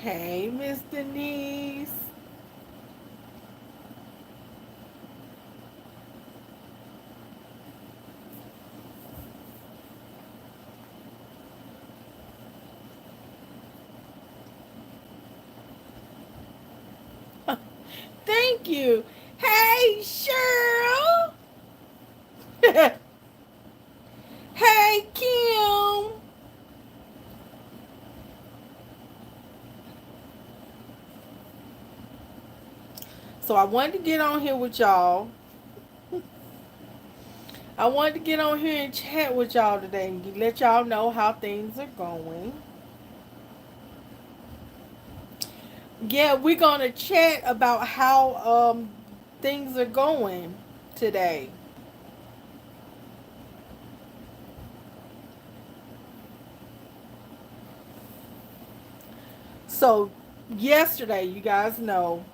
Hey, Miss Denise. Thank you. Hey, Cheryl. Hey, Kim. So I wanted to get on here with y'all. I wanted to get on here and chat with y'all today and let y'all know how things are going. Yeah, we're gonna chat about how things are going today. So yesterday, you guys know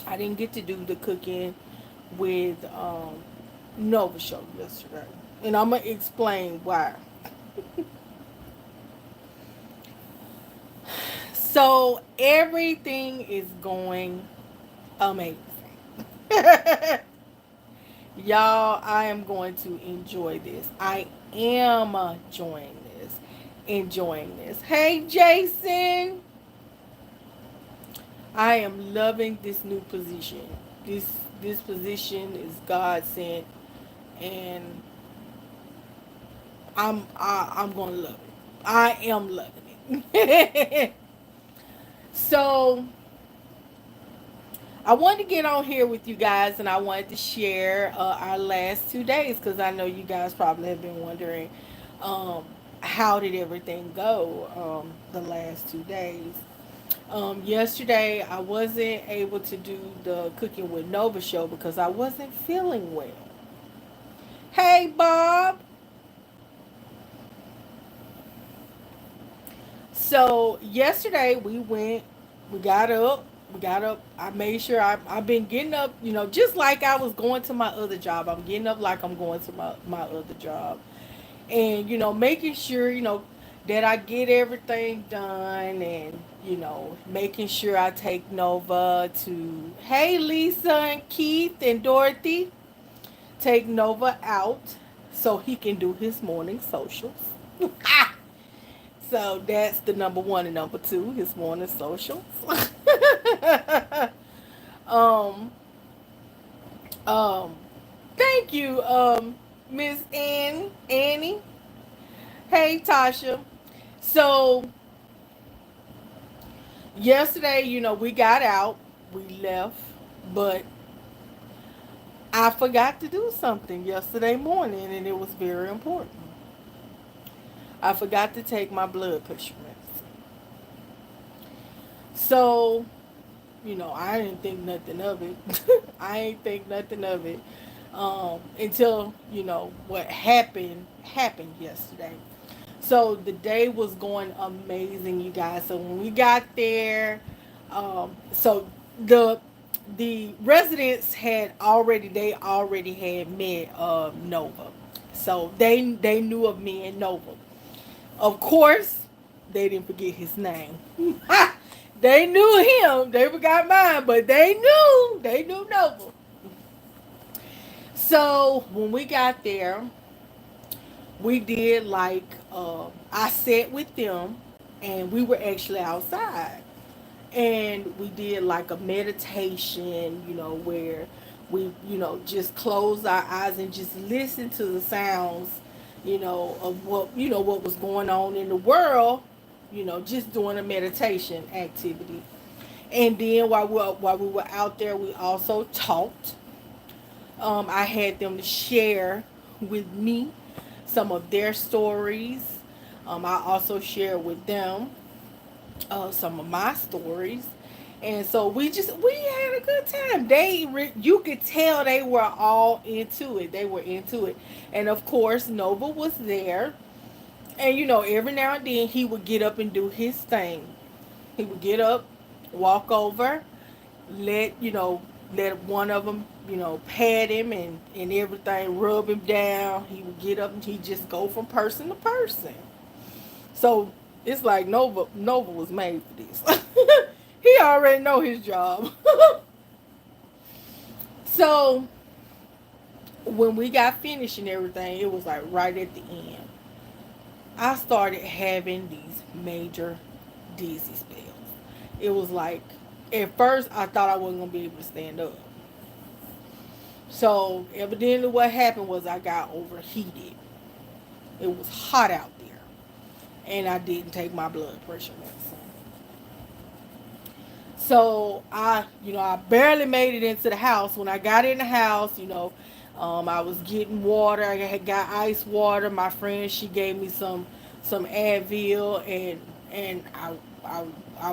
I didn't get to do the cooking with Nova show yesterday, and I'm gonna explain why. So everything is going amazing. Y'all, I am going to enjoy this. I am enjoying this. Enjoying this. Hey, Jason. I am loving this new position. This this position is God sent, and I'm gonna love it. I am loving it. So I wanted to get on here with you guys, and I wanted to share our last 2 days because I know you guys probably have been wondering um, how did everything go the last 2 days. Yesterday, I wasn't able to do the Cooking with Nova show because I wasn't feeling well. Hey, Bob. So yesterday we got up. I made sure I've been getting up, just like I was going to my other job. I'm getting up like I'm going to my other job. And, making sure, that I get everything done and, making sure I take Nova to, hey, Lisa and Keith and Dorothy, take Nova out so he can do his morning socials. So that's the number one and number two, his morning socials. um, um, thank you, Miss Annie. Hey, Tasha. So yesterday, we got out, we left, but I forgot to do something yesterday morning, and it was very important. I forgot to take my blood pressure medicine. So, I didn't think nothing of it. I ain't think nothing of it until, what happened yesterday. So the day was going amazing, you guys. So when we got there, so the the residents they already had met Nova, so they knew of me and Nova. Of course, they didn't forget his name. They knew him. They forgot mine, but they knew Nova. So when we got there, we did like I sat with them, and we were actually outside, and we did like a meditation, where we just closed our eyes and just listened to the sounds, of what was going on in the world, just doing a meditation activity. And then while we were out there, we also talked. I had them to share with me some of their stories. I also shared with them some of my stories, and so we had a good time. You could tell they were all into it. They were into it, and of course Nova was there. And every now and then he would get up and do his thing. He would get up, walk over, let one of them, pat him and everything, rub him down. He would get up and he just go from person to person. So It's like Nova was made for this. He already know his job. So when we got finished and everything, it was like right at the end. I started having these major dizzy spells. It was like, at first I thought I wasn't gonna be able to stand up. So evidently what happened was I got overheated. It was hot out there. And I didn't take my blood pressure medicine. So I barely made it into the house. When I got in the house, I was getting water. I had got ice water. My friend, she gave me some Advil, and I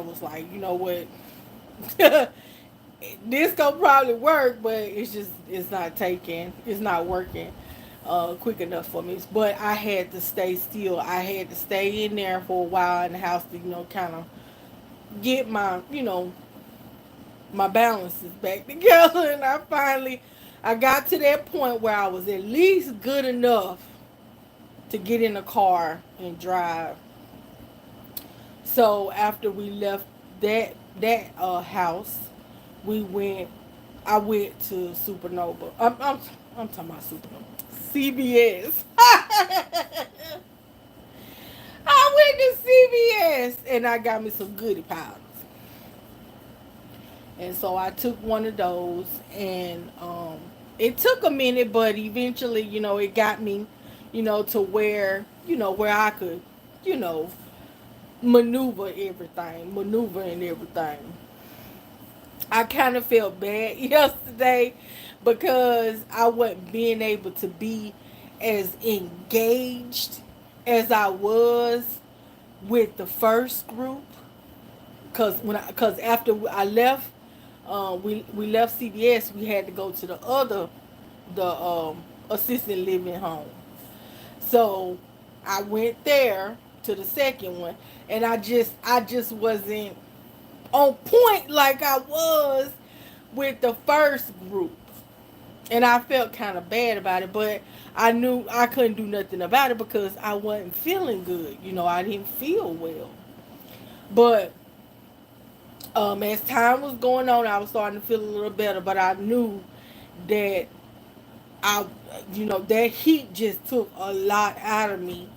was like, you know what, this gonna probably work, but it's not working quick enough for me. But I had to stay still. I had to stay in there for a while in the house to kind of get my balances back together. And I got to that point where I was at least good enough to get in a car and drive. So after we left that house, we went. I went to Supernova. I'm talking about Supernova. CVS. I went to CVS and I got me some goodie powders. And so I took one of those, and it took a minute, but eventually, it got me, to where I could, you know, maneuver and everything. I kind of felt bad yesterday because I wasn't being able to be as engaged as I was with the first group. Cause after I left, we left CBS. We had to go to the assisted living home. So I went there to the second one, and I just wasn't on point like I was with the first group. And I felt kind of bad about it, but I knew I couldn't do nothing about it because I wasn't feeling good. I didn't feel well. But as time was going on, I was starting to feel a little better. But I knew that that heat just took a lot out of me.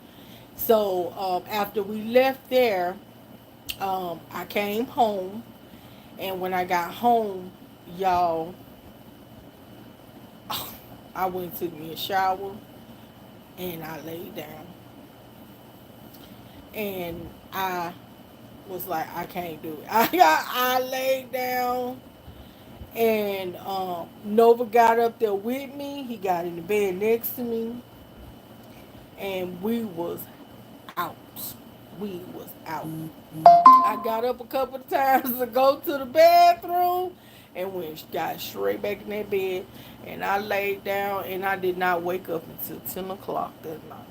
So after we left there, I came home, and when I got home, y'all, I went and took me a shower, and I laid down, and I was like, I can't do it. I laid down, and Nova got up there with me. He got in the bed next to me, and we was out. We was out. I got up a couple of times to go to the bathroom and got straight back in that bed, and I laid down, and I did not wake up until 10 o'clock that night.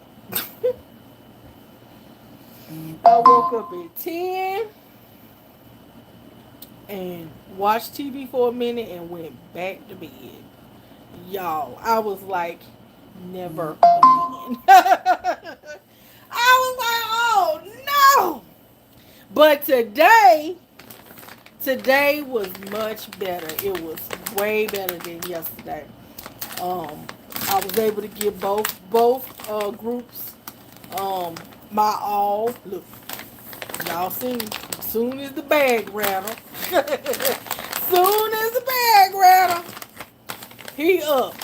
I woke up at 10 and watched TV for a minute and went back to bed. Y'all, I was like, never again. I was like, oh no. But today was much better. It was way better than yesterday. I was able to give both groups my all. Look, y'all see, soon as the bag rattle, he up.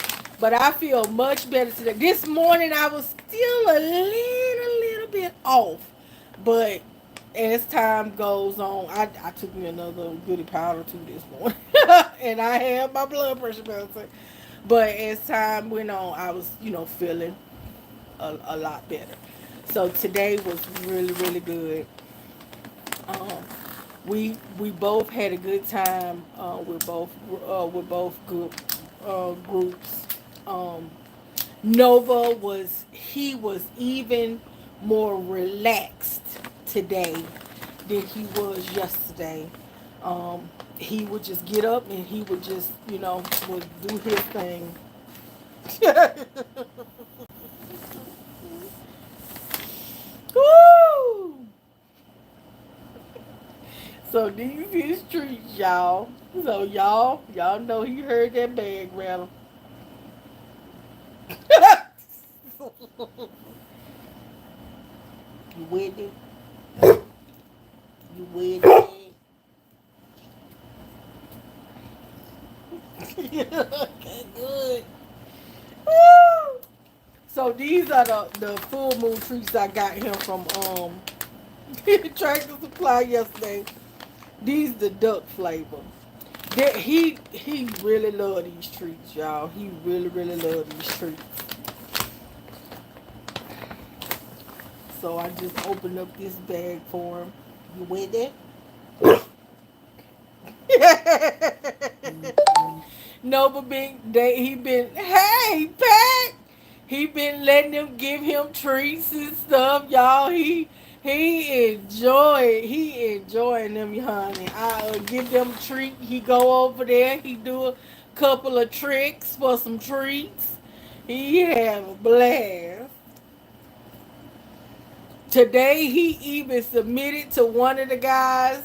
But I feel much better today. This morning I was still a little bit off, but as time goes on, I took me another goodie powder too this morning, and I had my blood pressure medicine. But as time went on, I was feeling a lot better. So today was really really good. Um, we both had a good time with both groups. Um, Nova was even more relaxed today than he was yesterday. He would just get up and he would just would do his thing. Woo! So these his treats, y'all. So y'all know he heard that bag rattle. You with it? You with it? Okay, good. Woo! So these are the full moon treats I got him from Tractor Supply yesterday. These the duck flavor. He really love these treats, y'all. He really love these treats. So I just opened up this bag for him. You with it? No, but he been, hey, Pat. He been letting them give him treats and stuff, y'all. He enjoying them, honey. I give them a treat. He go over there. He do a couple of tricks for some treats. He have a blast. Today he even submitted to one of the guys,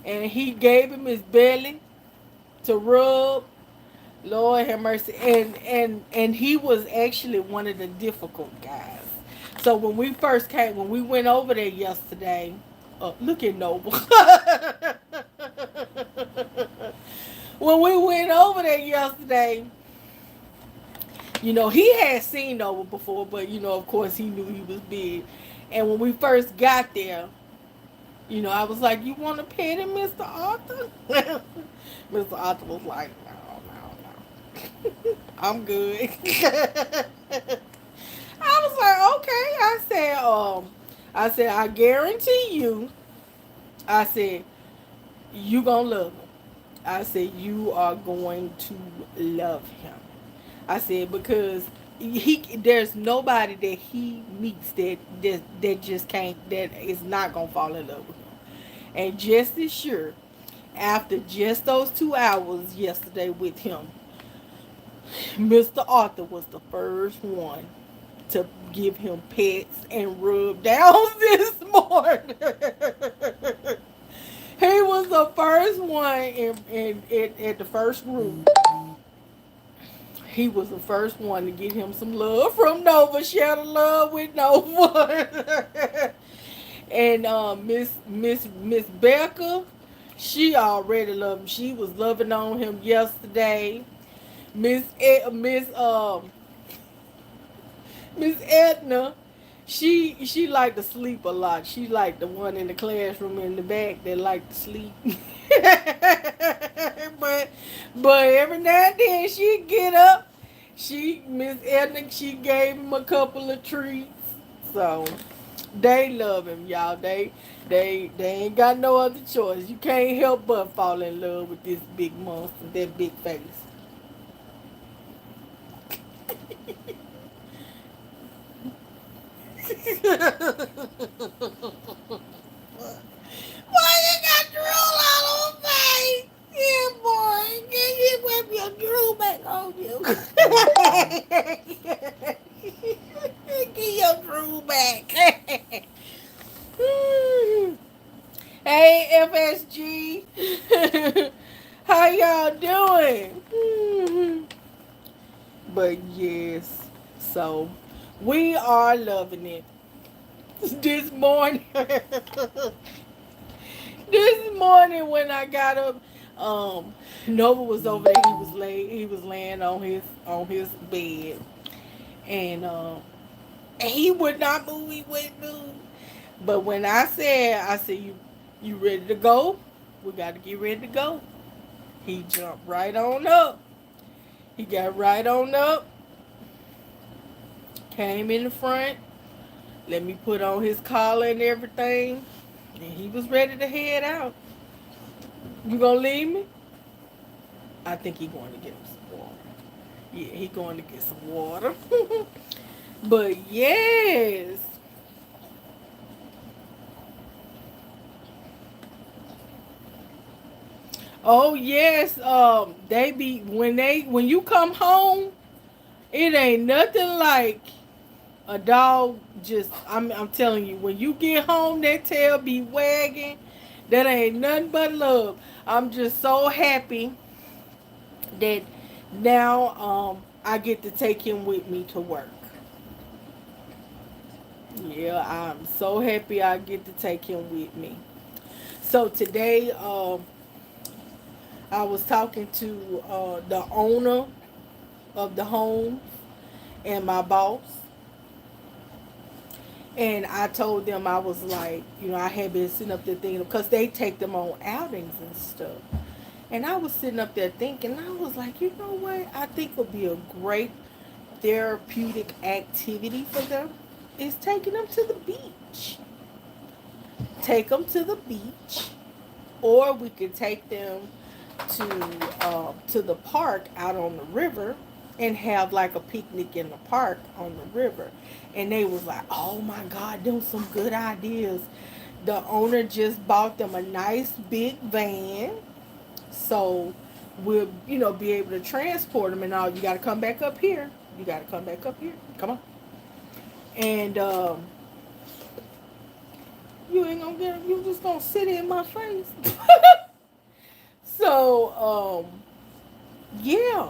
and he gave him his belly to rub. Lord have mercy. And he was actually one of the difficult guys. So when we went over there yesterday, look at Nova. When we went over there yesterday, he had seen Nova before, but of course he knew he was big. And when we first got there, I was like, "You want to pet him, Mr. Arthur?" Mr. Arthur was like, "No. I'm good." I was like, "Okay." I said, "I guarantee you." I said, "You gonna love him." I said, "You are going to love him." I said, because there's nobody that he meets that just can't, that is not gonna fall in love with him. And just as sure, after just those 2 hours yesterday with him, Mr. Arthur was the first one to give him pets and rub downs this morning. He was the first one in the first group. He was the first one to get him some love from Nova. Share the love with Nova. And Miss Becca, she already loved him. She was loving on him yesterday. Miss Edna, she liked to sleep a lot. She like the one in the classroom in the back that liked to sleep. but every now and then she'd get up. Miss Edna, she gave him a couple of treats. So they love him, y'all. They ain't got no other choice. You can't help but fall in love with this big monster, that big face. Why you got drool all on my face? Yeah, boy. Can you whip your drool back on you? Get your drool back. Hey, FSG. How y'all doing? But yes, so we are loving it. This morning, when I got up, Nova was over there. He was laying on his bed, and he would not move. He wouldn't move. But when I said, you ready to go? We got to get ready to go. He jumped right on up. He got right on up. Came in the front. Let me put on his collar and everything. And he was ready to head out. You gonna leave me? I think he going to get him some water. Yeah, he going to get some water. But yes. Oh yes. When you come home, it ain't nothing like a dog. I'm telling you, when you get home, that tail be wagging. That ain't nothing but love. I'm just so happy that now I get to take him with me to work. Yeah, I'm so happy I get to take him with me. So today, I was talking to the owner of the home and my boss, and I told them I was like, I had been sitting up there thinking because they take them on outings and stuff, and I was sitting up there thinking, I was like, you know what? I think would be a great therapeutic activity for them is taking them to the beach. Take them to the beach, or we could take them to the park out on the river and have like a picnic in the park on the river. And they was like, oh my God, them some good ideas. The owner just bought them a nice big van, so we'll be able to transport them and all. You got to come back up here. You got to come back up here. Come on. And you ain't gonna get. You just gonna sit in my face. So yeah.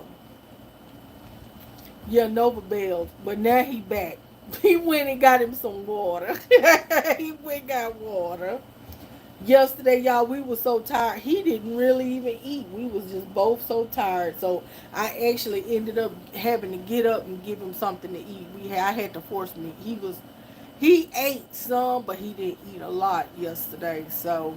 Yeah, Nova bailed, but now he back. He went and got him some water. He went and got water. Yesterday, y'all, we were so tired. He didn't really even eat. We was just both so tired. So I actually ended up having to get up and give him something to eat. I had to force me. He ate some, but he didn't eat a lot yesterday. So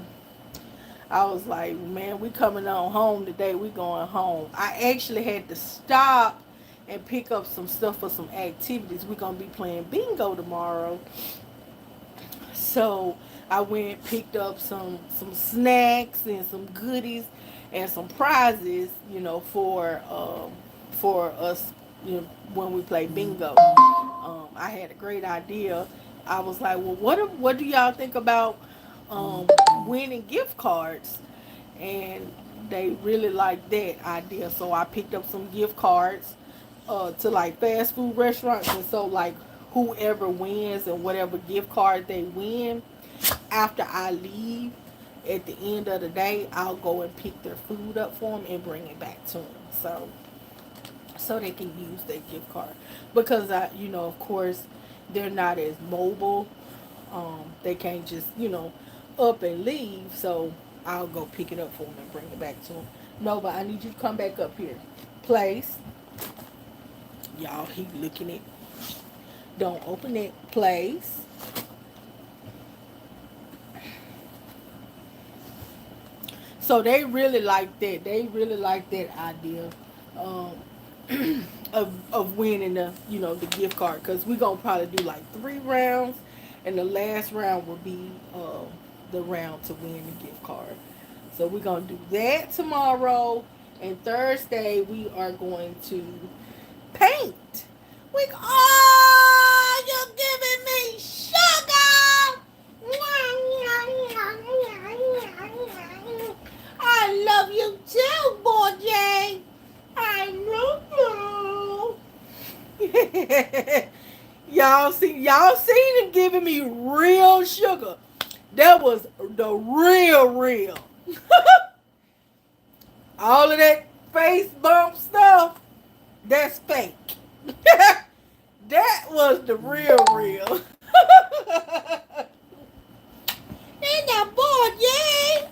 I was like, man, we coming on home today. We going home. I actually had to stop and pick up some stuff for some activities. We're going to be playing bingo tomorrow. So I went and picked up some snacks and some goodies and some prizes, for us, when we play bingo. I had a great idea. I was like, well, what do y'all think about winning gift cards? And they really liked that idea. So I picked up some gift cards to like fast food restaurants, and so like whoever wins and whatever gift card they win, after I leave at the end of the day, I'll go and pick their food up for them and bring it back to them. So they can use their gift card because of course they're not as mobile. They can't just up and leave. So I'll go pick it up for them and bring it back to them. Nova, I need you to come back up here. Place. Y'all, he looking at. Don't open it. Place. So they really like that. They really like that idea of winning the gift card, because we're gonna probably do like 3 rounds, and the last round will be the round to win the gift card. So we're gonna do that tomorrow, and Thursday we are going to paint. Oh, you're giving me sugar. I love you too, Budgie. I love you. y'all seen him giving me real sugar. That was the real. All of that face bump stuff, that's fake. That was the real. And that boy, yeah.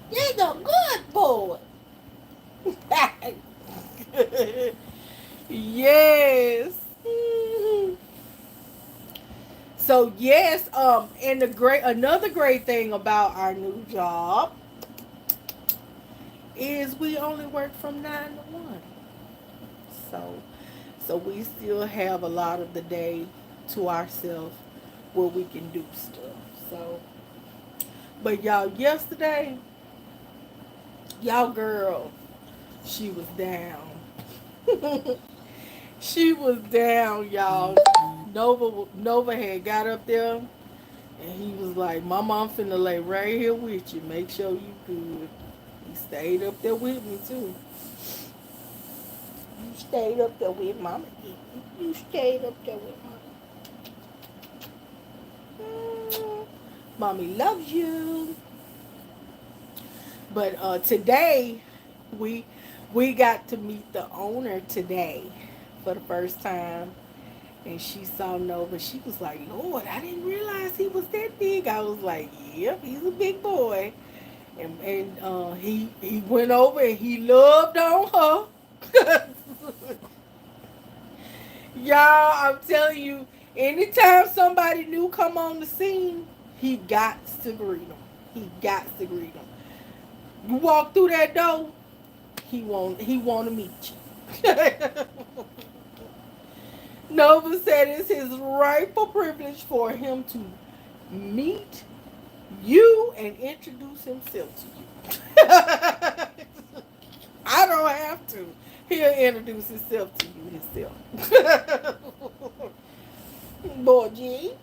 He's a good boy. Yes. So yes, and another great thing about our new job is we only work from 9 to 1. So we still have a lot of the day to ourselves where we can do stuff. So, but y'all, yesterday, y'all girl, she was down. She was down, y'all. Nova had got up there, and he was like, "Mama, I'm finna lay right here with you. Make sure you good." He stayed up there with me too. You stayed up there with Mama. You stayed up there with Mama. Mommy loves you. But today, we we got to meet the owner today for the first time. And she saw Nova. She was like, Lord, I didn't realize he was that big. I was like, yep, he's a big boy. And he went over and he loved on her. Y'all, I'm telling you, anytime somebody new come on the scene, he got to greet them. He got to greet them. You walk through that door, he want to meet you. Nova said it's his rightful privilege for him to meet you and introduce himself to you. I don't have to. He'll introduce himself to you himself. Budgie,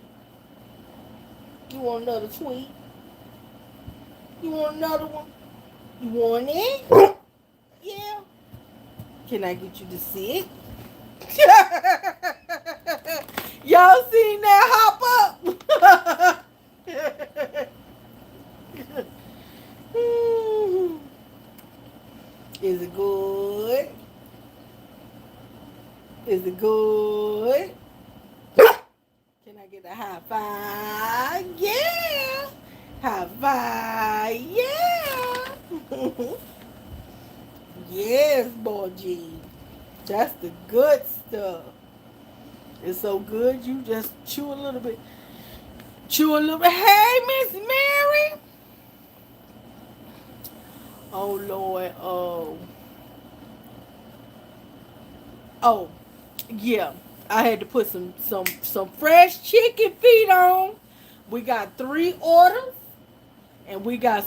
you want another tweet? You want another one? You want it? Yeah. Can I get you to sit? Y'all seen that hop up? Is it good? Is it good? Can I get a high five? Yeah. High five. Yeah. Yes, Budgie. That's the good stuff. It's so good you just chew a little bit. Chew a little bit. Hey, Miss Mary. Oh, Lord. Oh, yeah. I had to put some fresh chicken feet on. We got 3 orders. And we got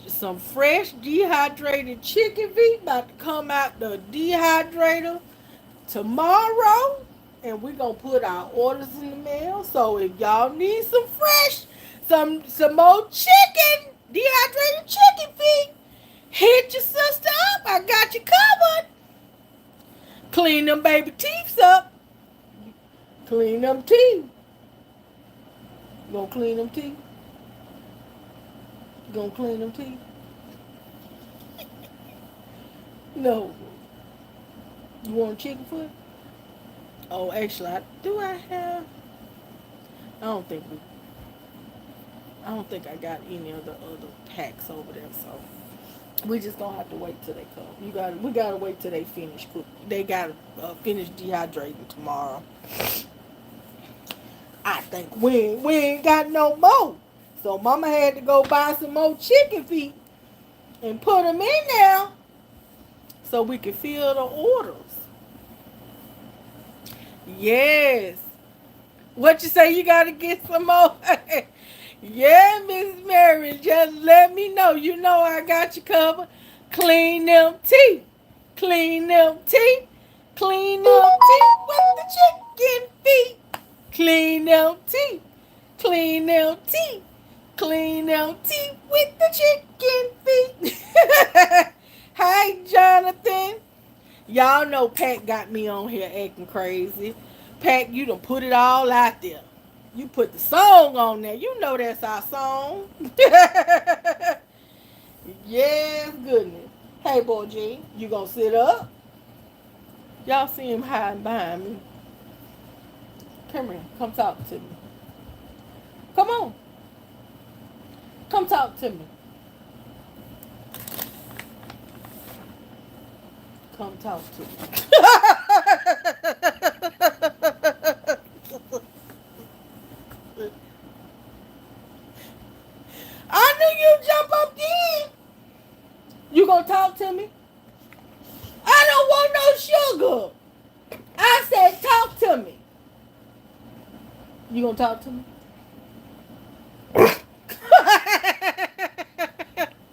some fresh dehydrated chicken feet about to come out the dehydrator tomorrow. And we're going to put our orders in the mail. So if y'all need some fresh, some more chicken, dehydrated chicken feet, hit your sister up. I got you covered. Clean them baby teeth up. Clean them teeth. You gonna clean them teeth? You gonna clean them teeth? No. You want chicken foot? Oh, actually, do I have? I don't think I got any of the other packs over there, so we just gonna have to wait till they come. We gotta wait till they finish cooking. They gotta finish dehydrating tomorrow. I think we ain't got no more, so Mama had to go buy some more chicken feet and put them in there so we can fill the orders. Yes. What you say? You gotta get some more? Yeah, Miss Mary, just let me know. You know I got you covered. Clean them teeth. Clean them teeth. Clean them teeth with the chicken feet. Clean them teeth. Clean them teeth. Clean them teeth with the chicken feet. Hi, Jonathan. Y'all know Pat got me on here acting crazy. Pat, you done put it all out there. You put the song on there. You know that's our song. Yes, goodness. Hey, Budgie, you gonna sit up? Y'all see him hiding behind me. Come here. Come talk to me. Come on. Come talk to me. Come talk to me. I knew you'd jump up then. You gonna talk to me? I don't want no sugar. I said talk to me. You gonna talk to me?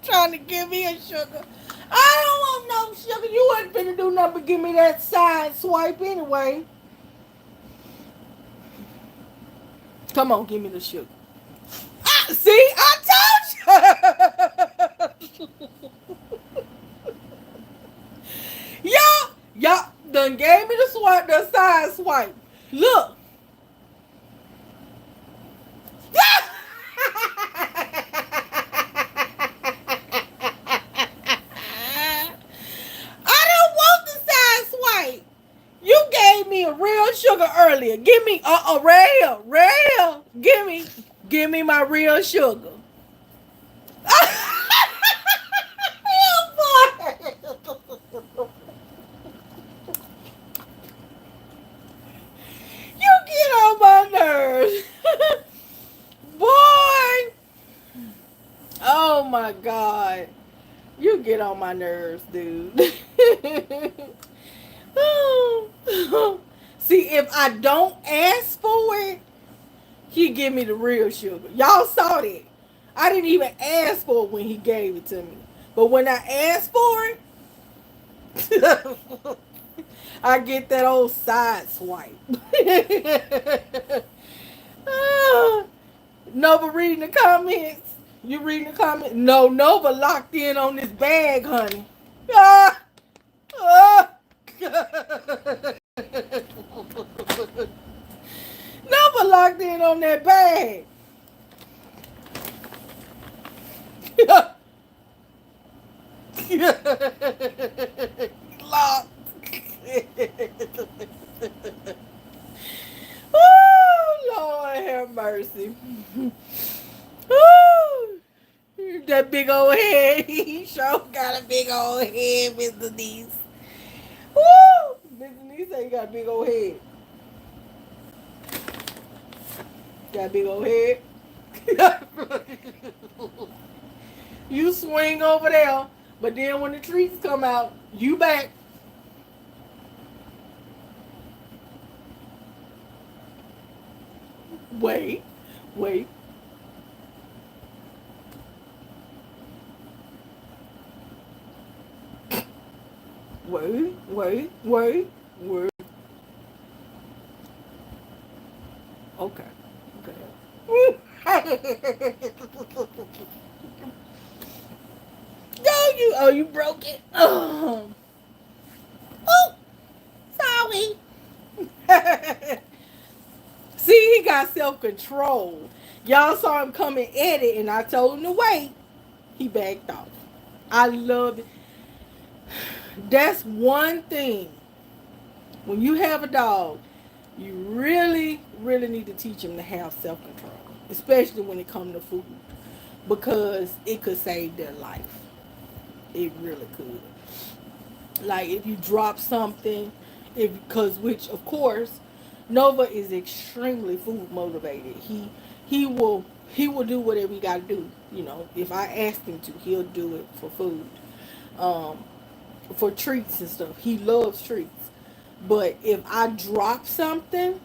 Trying to give me a sugar. I don't want no sugar. You wasn't finna do nothing but give me that side swipe anyway. Come on, give me the sugar. See, I told you. Y'all done gave me the side swipe. Look. here. Give me, real. Give me my real sugar. You get on my nerves. Boy. Oh my God. You get on my nerves, dude. See, if I don't ask for it, he give me the real sugar. Y'all saw that. I didn't even ask for it when he gave it to me. But when I asked for it, I get that old side swipe. Nova reading the comments. You reading the comments? No, Nova locked in on this bag, honey. Ah, ah. Nova locked in on that bag. Locked. Oh, Lord have mercy. Ooh, that big old head. He sure got a big old head, Miss Denise. Woo! Miss Denise say you got a big old head. Got a big old head. You swing over there, but then when the treats come out, you back. Wait. Wait. Okay. No, you broke it. Oh, sorry. See, he got self-control. Y'all saw him coming at it, and I told him to wait. He backed off. I love it. That's one thing. When you have a dog, you really, really need to teach him to have self-control, especially when it comes to food, because it could save their life. It really could. Like if you drop something, which of course, Nova is extremely food motivated. He will do whatever he got to do. You know, if I ask him to, he'll do it for food, for treats and stuff. He loves treats. But if I drop something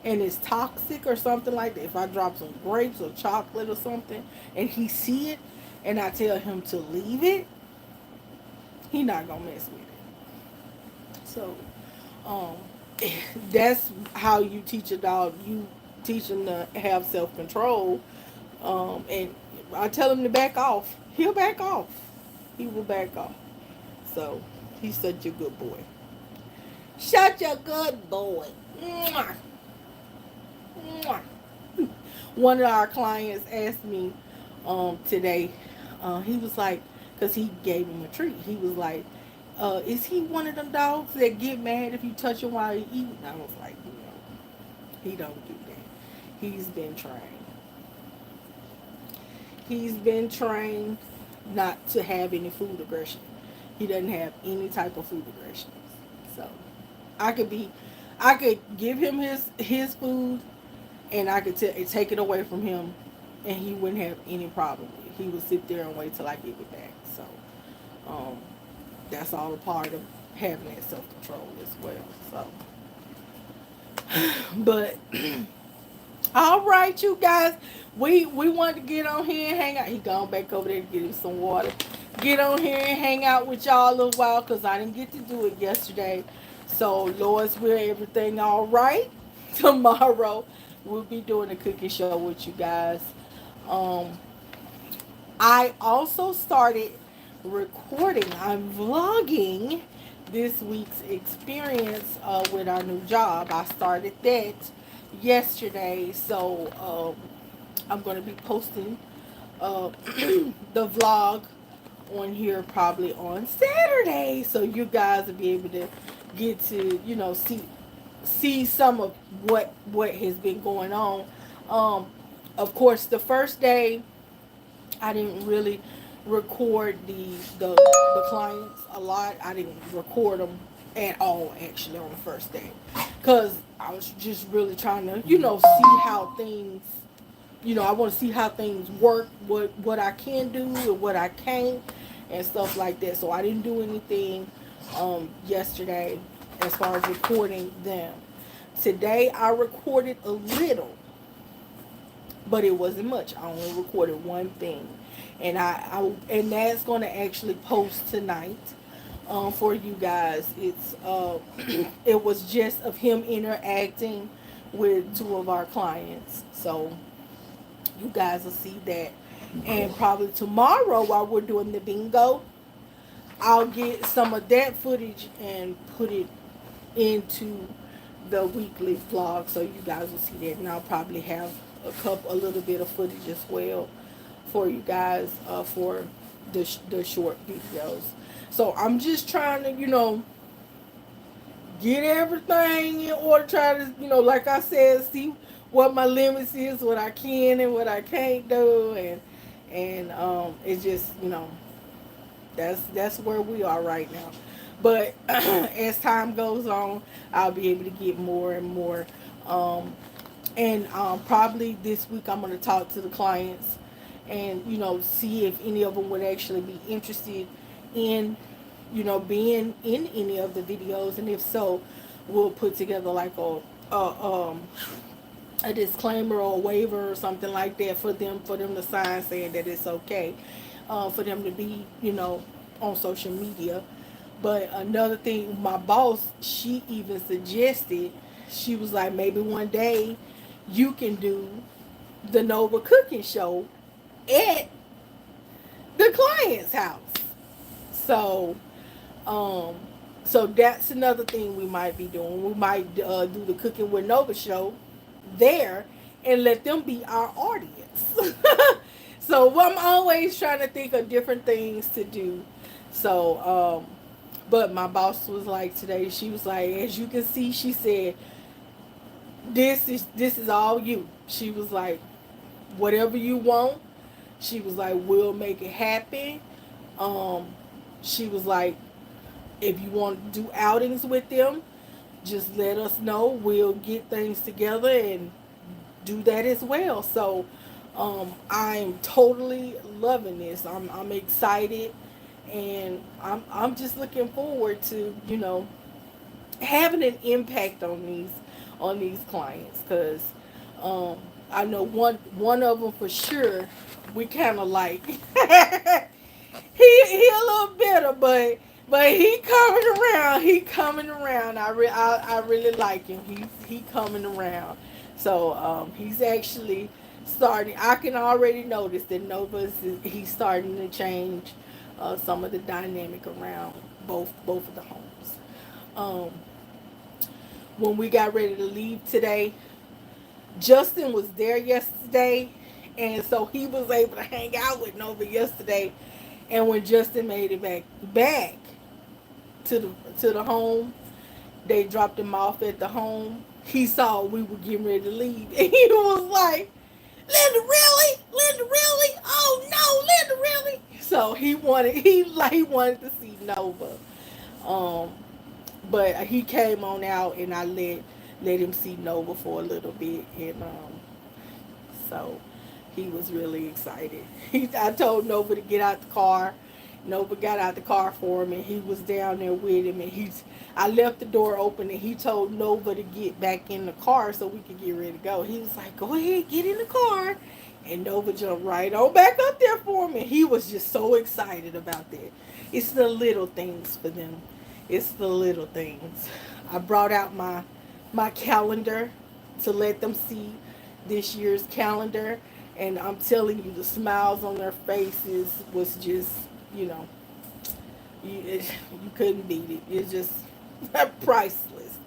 and it's toxic or something like that, if I drop some grapes or chocolate or something and he see it and I tell him to leave it, he not gonna mess with it. So, that's how you teach a dog. You teach him to have self-control. And I tell him to back off. He'll back off. He will back off. So, he's such a good boy. Such a good boy. Mwah. Mwah. One of our clients asked me today, he was like, because he gave him a treat, he was like, is he one of them dogs that get mad if you touch him while he eating? I was like, no, he don't do that. He's been trained. He's been trained not to have any food aggression. He doesn't have any type of food aggression. So I could give him his food, and I could take it away from him, and he wouldn't have any problem with it. He would sit there and wait till I give it back. So that's all a part of having that self-control as well. So, but all right, you guys, we wanted to get on here and hang out. He gone back over there to get him some water. Get on here and hang out with y'all a little while, because I didn't get to do it yesterday. So, Lord's will, everything all right. Tomorrow, we'll be doing a cooking show with you guys. I also started recording. I'm vlogging this week's experience with our new job. I started that yesterday. So, I'm going to be posting the vlog on here probably on Saturday, so you guys will be able to get to see see some of what has been going on. Um, of course, the first day I didn't really record the clients a lot. I didn't record them at all actually on the first day, because I was just really trying to see how things, I want to see how things work, what I can do and what I can't, and stuff like that. So I didn't do anything yesterday as far as recording them. Today I recorded a little, but it wasn't much. I only recorded one thing, and and that's going to actually post tonight for you guys. It's it was just of him interacting with two of our clients, so you guys will see that. And probably tomorrow, while we're doing the bingo, I'll get some of that footage and put it into the weekly vlog, so you guys will see that. And I'll probably have a little bit of footage as well for you guys for the short videos. So I'm just trying to, get everything in order, try to, like I said, see what my limits is, what I can and what I can't do, and it's just, that's where we are right now. But as time goes on, I'll be able to get more and more. And probably this week I'm going to talk to the clients and, see if any of them would actually be interested in, being in any of the videos. And if so, we'll put together like a disclaimer or a waiver or something like that for them to sign, saying that it's okay for them to be, on social media. But another thing, my boss, she even suggested, she was like, maybe one day you can do the Nova cooking show at the client's house. So, so that's another thing we might be doing. We might do the Cooking with Nova show there and let them be our audience. So I'm always trying to think of different things to do. So, but my boss was like today, she was like, as you can see, she said, this is all you. She was like, whatever you want. She was like, we'll make it happen. She was like, if you want to do outings with them, just let us know. We'll get things together and do that as well. So I'm totally loving this. I'm excited, and I'm just looking forward to, having an impact on these clients, because I know one of them for sure. We kind of like he a little bitter, but he coming around. He coming around. I really like him. He coming around. So he's actually starting. I can already notice that he's starting to change some of the dynamic around both of the homes. When we got ready to leave today, Justin was there yesterday, and so he was able to hang out with Nova yesterday. And when Justin made it back to the home, they dropped him off at the home. He saw we were getting ready to leave, and he was like, "Linda, really? Linda, really? Oh no, Linda, really?" So he wanted to see Nova. But he came on out, and I let him see Nova for a little bit, and so he was really excited. I told Nova to get out the car. Nova got out the car for him, and he was down there with him. And I left the door open, and he told Nova to get back in the car so we could get ready to go. He was like, "Go ahead, get in the car." And Nova jumped right on back up there for him, and he was just so excited about that. It's the little things for them. It's the little things. I brought out my calendar to let them see this year's calendar, and I'm telling you, the smiles on their faces was just, you couldn't beat it. It's just priceless.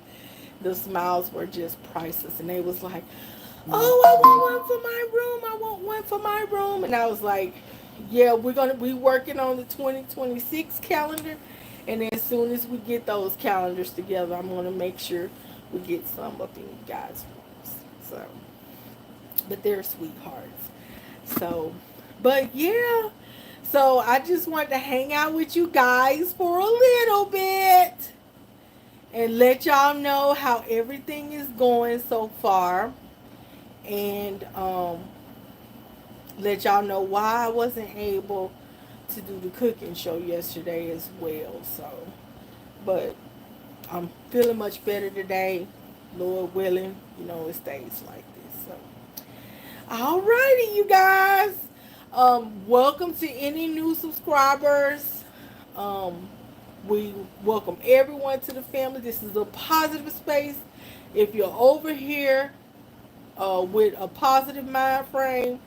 The smiles were just priceless, and they was like, "Oh, I want one for my room. I want one for my room." And I was like, "Yeah, we're gonna be working on the 2026 calendar, and as soon as we get those calendars together, I'm gonna make sure we get some up in you guys' rooms. So, but they're sweethearts. So, but yeah. So I just wanted to hang out with you guys for a little bit and let y'all know how everything is going so far, and let y'all know why I wasn't able to do the cooking show yesterday as well. So, but I'm feeling much better today, Lord willing. It stays like this. So, alrighty, you guys. Welcome to any new subscribers. We welcome everyone to the family. This is a positive space. If you're over here with a positive mind frame,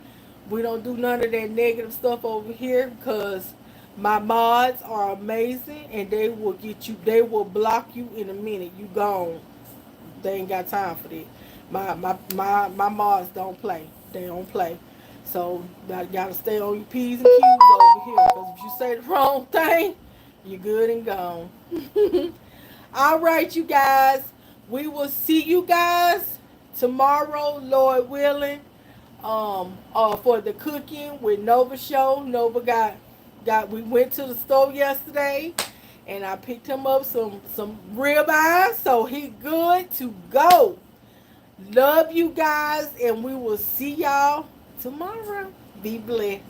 we don't do none of that negative stuff over here, because my mods are amazing and they will get you, they will block you in a minute. You gone. They ain't got time for that. My mods don't play. They don't play. So you gotta stay on your P's and Q's over here, because if you say the wrong thing, you're good and gone. All right, you guys. We will see you guys tomorrow, Lord willing. For the cooking with Nova show. Nova got. We went to the store yesterday, and I picked him up some ribeyes, so he good to go. Love you guys, and we will see y'all tomorrow. Be blessed.